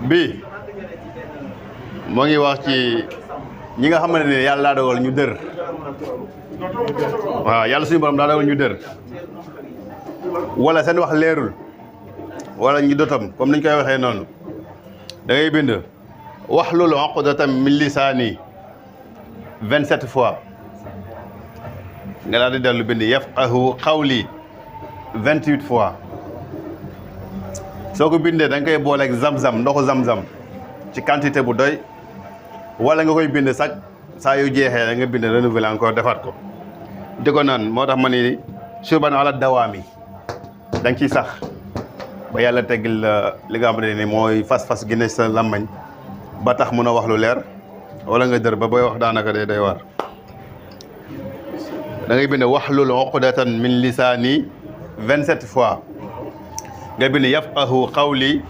bi moo ngi wax ci ñi nga xamante ne yàlla daa dogal ñu dër waaw yàlla suñu borom daa dogal ñu dër wala seen wax leerul wala ñu dotam comme niñ koy waxee noonu da ngay bind wahlul uqdatan min lisaani 27 fois nga daal di dellu bind yafqahu qawli 28 fois soo ko bindee da nga koy booleeg zam-zam ndoxu zam-zam ci quantité bu doy wala nga koy bind sax saa yu jeexee da nga bind renouveler encore defaat ko di ko naan moo tax ma ni surban ala dawaami da nga ciy sax ba yàlla teggil li nga xamante ni mooy fas-fas gi ne sa làmmañ ba tax mun a wax lu leer wala nga dër ba booy wax daanaka day war da ngay bind wahlul uqdatan min lisaani 27 fois nga bind yafqahu qawli